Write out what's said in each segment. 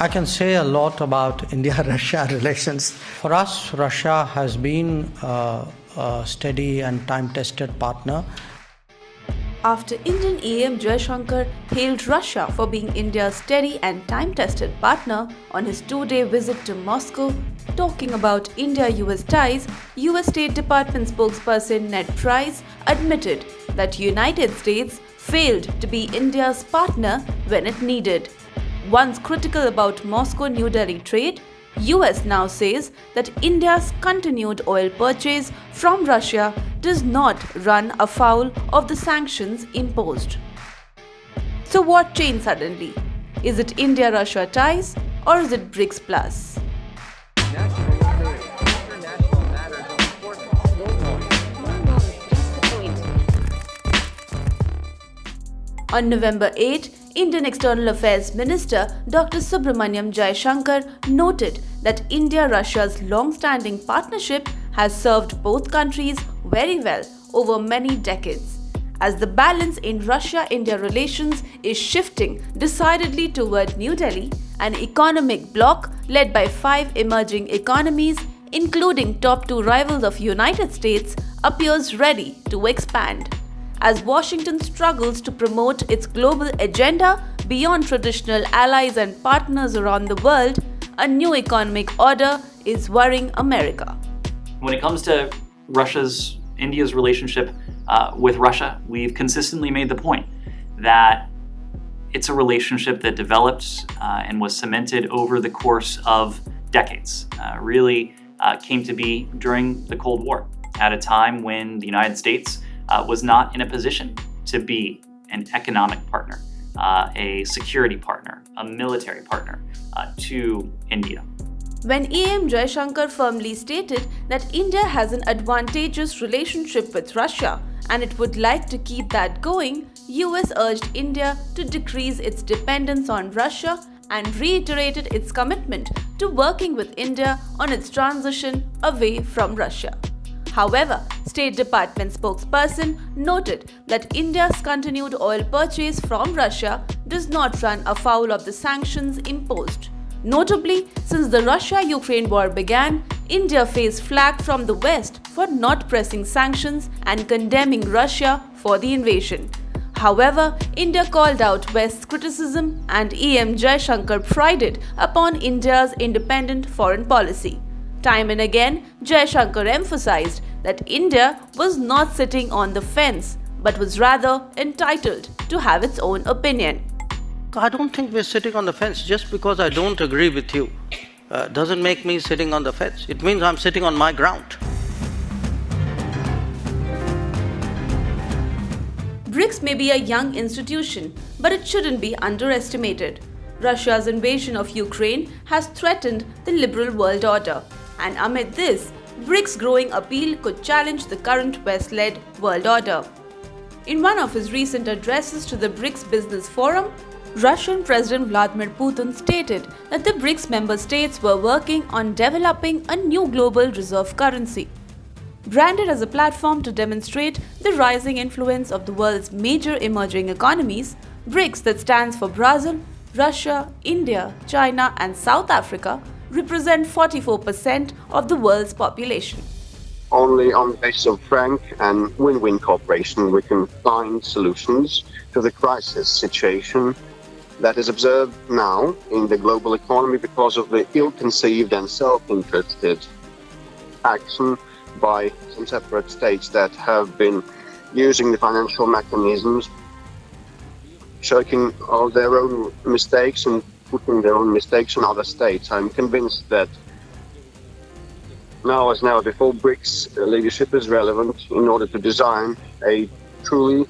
I can say a lot about India-Russia relations. For us, Russia has been a steady and time-tested partner. After Indian EAM Jaishankar hailed Russia for being India's steady and time-tested partner on his 2-day visit to Moscow, talking about India-US ties, US State Department spokesperson Ned Price admitted that United States failed to be India's partner when it needed. Once critical about Moscow-New Delhi trade, US now says that India's continued oil purchase from Russia does not run afoul of the sanctions imposed. So what changed suddenly? Is it India-Russia ties or is it BRICS Plus? On November 8, Indian External Affairs Minister Dr. Subramaniam Jaishankar noted that India-Russia's long-standing partnership has served both countries very well over many decades, as the balance in Russia-India relations is shifting decidedly toward New Delhi, an economic bloc led by 5 emerging economies, including top 2 rivals of United States, appears ready to expand. As Washington struggles to promote its global agenda beyond traditional allies and partners around the world, a new economic order is worrying America. When it comes to India's relationship with Russia, we've consistently made the point that it's a relationship that developed and was cemented over the course of decades. Really came to be during the Cold War, at a time when the United States was not in a position to be an economic partner, a security partner, a military partner to India. When EAM Jaishankar firmly stated that India has an advantageous relationship with Russia and it would like to keep that going, US urged India to decrease its dependence on Russia and reiterated its commitment to working with India on its transition away from Russia. However, State Department spokesperson noted that India's continued oil purchase from Russia does not run afoul of the sanctions imposed. Notably, since the Russia-Ukraine war began, India faced flack from the West for not pressing sanctions and condemning Russia for the invasion. However, India called out West's criticism and EAM Jaishankar prided upon India's independent foreign policy. Time and again, Jaishankar emphasized that India was not sitting on the fence, but was rather entitled to have its own opinion. I don't think we're sitting on the fence. Just because I don't agree with you doesn't make me sitting on the fence. It means I'm sitting on my ground. BRICS may be a young institution, but it shouldn't be underestimated. Russia's invasion of Ukraine has threatened the liberal world order. And amid this, BRICS' growing appeal could challenge the current West-led world order. In one of his recent addresses to the BRICS Business Forum, Russian President Vladimir Putin stated that the BRICS member states were working on developing a new global reserve currency. Branded as a platform to demonstrate the rising influence of the world's major emerging economies, BRICS, that stands for Brazil, Russia, India, China, and South Africa, represent 44% of the world's population. Only on the basis of frank and win-win cooperation we can find solutions to the crisis situation that is observed now in the global economy because of the ill-conceived and self-interested action by some separate states that have been using the financial mechanisms, shirking all their own mistakes and putting their own mistakes on other states. I'm convinced that now as never before, BRICS leadership is relevant in order to design a truly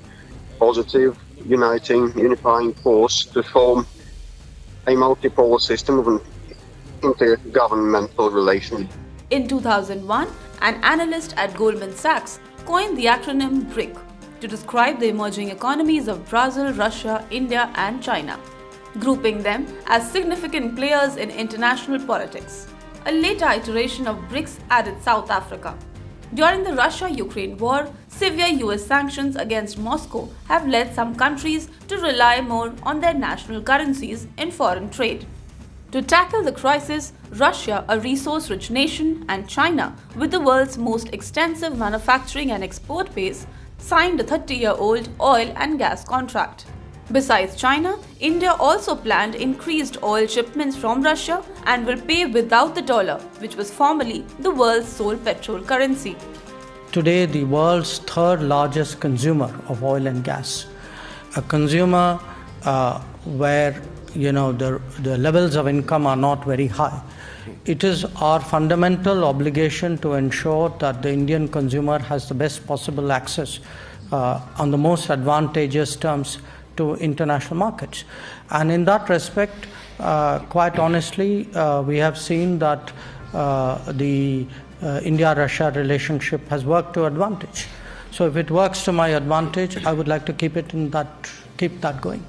positive, uniting, unifying force to form a multipolar system of an intergovernmental relation. In 2001, an analyst at Goldman Sachs coined the acronym BRIC to describe the emerging economies of Brazil, Russia, India, and China, grouping them as significant players in international politics. A later iteration of BRICS added South Africa. During the Russia-Ukraine war, severe US sanctions against Moscow have led some countries to rely more on their national currencies in foreign trade. To tackle the crisis, Russia, a resource-rich nation, and China, with the world's most extensive manufacturing and export base, signed a 30-year-old oil and gas contract. Besides China, India also planned increased oil shipments from Russia and will pay without the dollar, which was formerly the world's sole petrol currency. Today, the world's third largest consumer of oil and gas, a consumer where the levels of income are not very high. It is our fundamental obligation to ensure that the Indian consumer has the best possible access on the most advantageous terms to international markets. And in that respect, quite honestly, we have seen that the India-Russia relationship has worked to advantage. So if it works to my advantage, I would like to keep that going.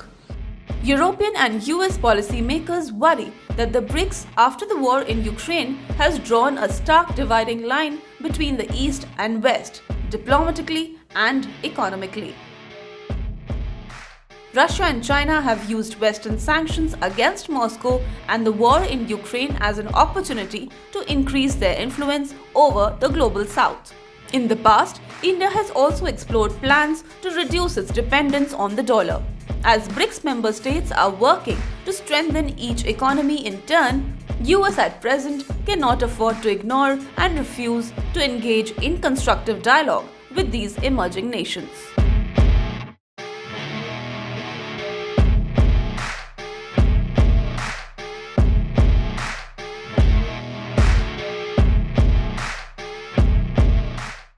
European and US policymakers worry that the BRICS after the war in Ukraine has drawn a stark dividing line between the East and West, diplomatically and economically. Russia and China have used Western sanctions against Moscow and the war in Ukraine as an opportunity to increase their influence over the global South. In the past, India has also explored plans to reduce its dependence on the dollar. As BRICS member states are working to strengthen each economy in turn, US at present cannot afford to ignore and refuse to engage in constructive dialogue with these emerging nations.